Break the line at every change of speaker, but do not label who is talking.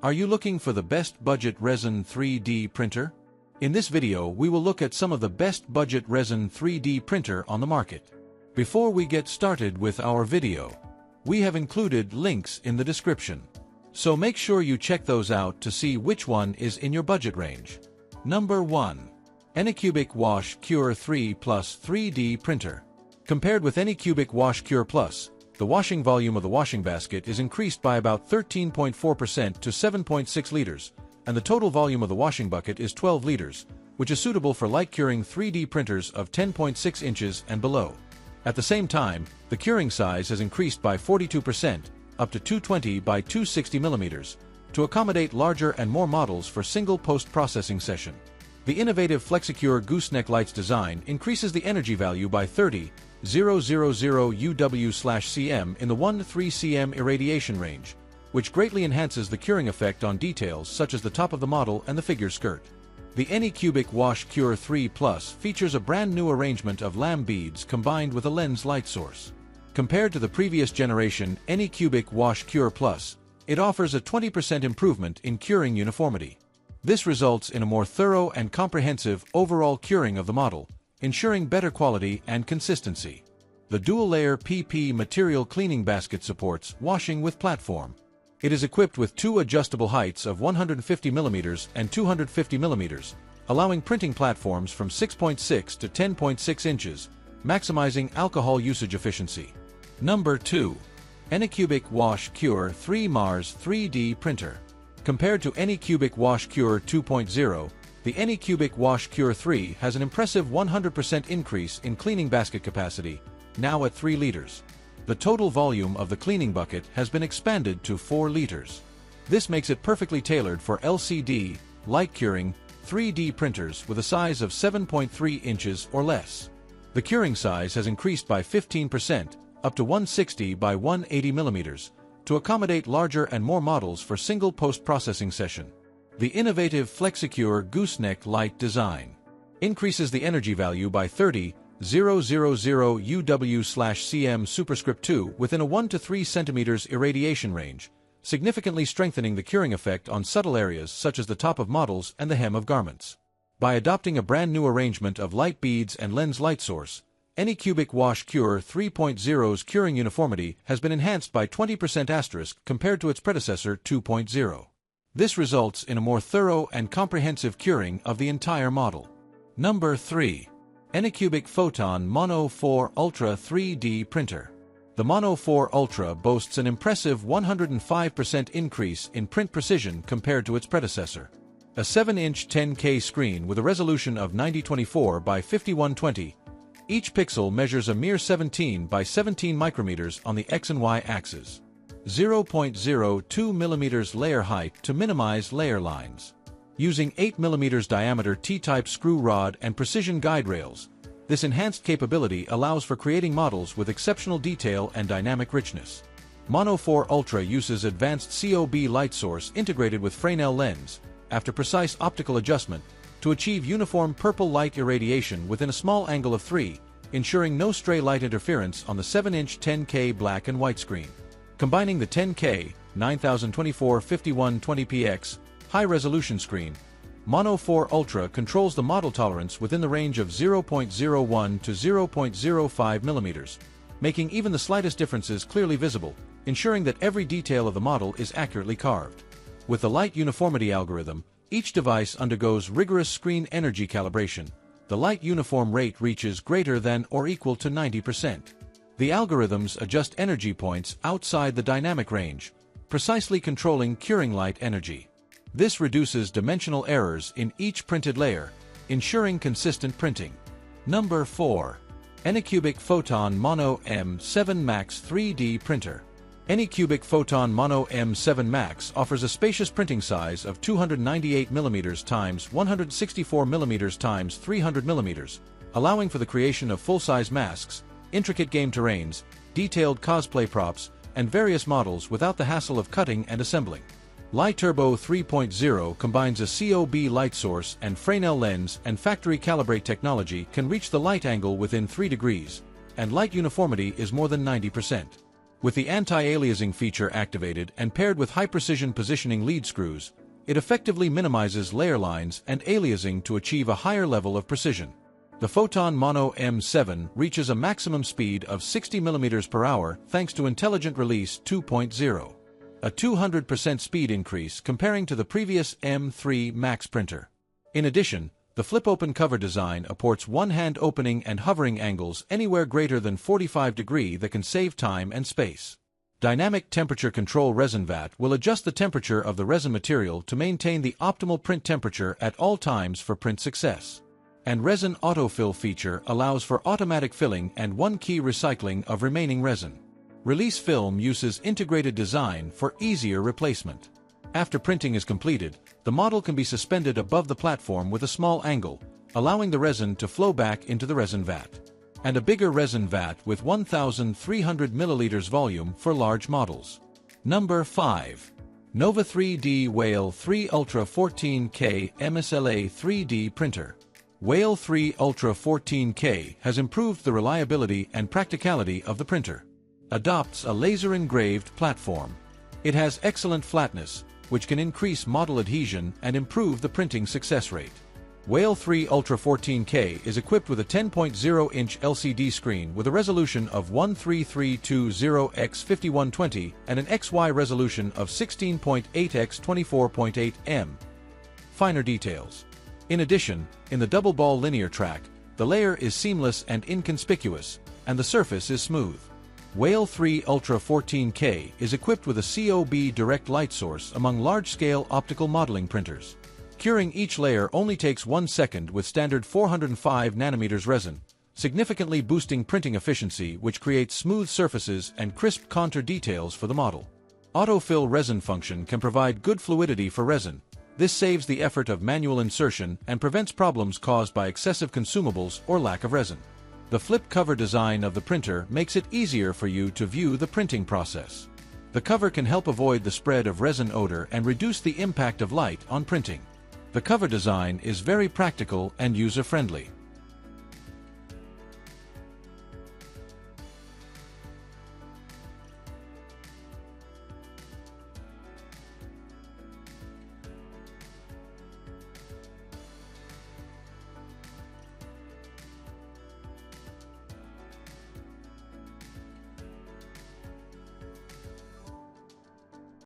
Are you looking for the best budget resin 3D printer? In this video, we will look at some of the best budget resin 3D printer on the market. Before we get started with our video, we have included links in the description. So make sure you check those out to see which one is in your budget range. Number 1. ANYCUBIC Wash Cure 3 Plus 3D Printer. Compared with ANYCUBIC Wash Cure Plus, the washing volume of the washing basket is increased by about 13.4% to 7.6 liters, and the total volume of the washing bucket is 12 liters, which is suitable for light curing 3D printers of 10.6 inches and below. At the same time, the curing size has increased by 42%, up to 220 by 260 millimeters, to accommodate larger and more models for single post-processing session. The innovative FlexiCure gooseneck lights design increases the energy value by 30,000 UW/cm in the 1 to 3 cm irradiation range, which greatly enhances the curing effect on details such as the top of the model and the figure skirt. The ANYCUBIC Wash Cure 3 Plus features a brand new arrangement of lamb beads combined with a lens light source. Compared to the previous generation ANYCUBIC Wash Cure Plus, it offers a 20% improvement in curing uniformity. This results in a more thorough and comprehensive overall curing of the model, ensuring better quality and consistency. The dual-layer PP material cleaning basket supports washing with platform. It is equipped with two adjustable heights of 150 mm and 250 mm, allowing printing platforms from 6.6 to 10.6 inches, maximizing alcohol usage efficiency. Number 2. ANYCUBIC Wash Cure 3 Mars 3D Printer. Compared to ANYCUBIC Wash Cure 2.0, the ANYCUBIC Wash Cure 3 has an impressive 100% increase in cleaning basket capacity, now at 3 liters. The total volume of the cleaning bucket has been expanded to 4 liters. This makes it perfectly tailored for LCD, light curing, 3D printers with a size of 7.3 inches or less. The curing size has increased by 15%, up to 160 by 180 millimeters, to accommodate larger and more models for single post-processing session. The innovative FlexiCure gooseneck light design increases the energy value by 30,000 UW/cm superscript 2 within a 1 to 3 centimeters irradiation range, significantly strengthening the curing effect on subtle areas such as the top of models and the hem of garments. By adopting a brand new arrangement of light beads and lens light source, ANYCUBIC Wash Cure 3.0's curing uniformity has been enhanced by 20% compared to its predecessor 2.0. This results in a more thorough and comprehensive curing of the entire model. Number 3. ANYCUBIC Photon Mono 4 Ultra 3D Printer. The Mono 4 Ultra boasts an impressive 105% increase in print precision compared to its predecessor. A 7-inch 10K screen with a resolution of 9024 by 5120, each pixel measures a mere 17 by 17 micrometers on the X and Y axis. 0.02 mm layer height to minimize layer lines. Using 8 mm diameter T-type screw rod and precision guide rails, this enhanced capability allows for creating models with exceptional detail and dynamic richness. Mono 4 Ultra uses advanced COB light source integrated with Fresnel lens, after precise optical adjustment, to achieve uniform purple light irradiation within a small angle of 3, ensuring no stray light interference on the 7-inch 10K black and white screen. Combining the 10K 9024-5120px high-resolution screen, Mono 4 Ultra controls the model tolerance within the range of 0.01 to 0.05 millimeters, making even the slightest differences clearly visible, ensuring that every detail of the model is accurately carved. With the light uniformity algorithm, each device undergoes rigorous screen energy calibration. The light uniform rate reaches greater than or equal to 90%. The algorithms adjust energy points outside the dynamic range, precisely controlling curing light energy. This reduces dimensional errors in each printed layer, ensuring consistent printing. Number 4. ANYCUBIC Photon Mono M7 Max 3D Printer. ANYCUBIC Photon Mono M7 Max offers a spacious printing size of 298 mm x 164 mm x 300 mm, allowing for the creation of full-size masks, intricate game terrains, detailed cosplay props, and various models without the hassle of cutting and assembling. Light Turbo 3.0 combines a COB light source and Fresnel lens, and factory calibrate technology can reach the light angle within 3 degrees, and light uniformity is more than 90%. With the anti-aliasing feature activated and paired with high-precision positioning lead screws, it effectively minimizes layer lines and aliasing to achieve a higher level of precision. The Photon Mono M7 reaches a maximum speed of 60 mm per hour thanks to Intelligent Release 2.0, a 200% speed increase comparing to the previous M3 Max printer. In addition, the flip-open cover design supports one-hand opening and hovering angles anywhere greater than 45 degrees that can save time and space. Dynamic temperature control resin vat will adjust the temperature of the resin material to maintain the optimal print temperature at all times for print success. And Resin autofill feature allows for automatic filling and one-key recycling of remaining resin. Release film uses integrated design for easier replacement. After printing is completed, the model can be suspended above the platform with a small angle, allowing the resin to flow back into the resin vat. And a bigger resin vat with 1,300 milliliters volume for large models. Number 5. Nova 3D Whale 3 Ultra 14K MSLA 3D Printer. Whale 3 Ultra 14K has improved the reliability and practicality of the printer. Adopts a laser-engraved platform. It has excellent flatness, which can increase model adhesion and improve the printing success rate. Whale 3 Ultra 14K is equipped with a 10.0-inch LCD screen with a resolution of 13320x5120 and an XY resolution of 16.8x24.8 m. Finer details. In addition, in the double ball linear track, the layer is seamless and inconspicuous, and the surface is smooth. Whale 3 Ultra 14K is equipped with a COB direct light source among large-scale optical modeling printers. Curing each layer only takes 1 second with standard 405 nanometers resin, significantly boosting printing efficiency, which creates smooth surfaces and crisp contour details for the model. Autofill resin function can provide good fluidity for resin. This saves the effort of manual insertion and prevents problems caused by excessive consumables or lack of resin. The flip cover design of the printer makes it easier for you to view the printing process. The cover can help avoid the spread of resin odor and reduce the impact of light on printing. The cover design is very practical and user-friendly.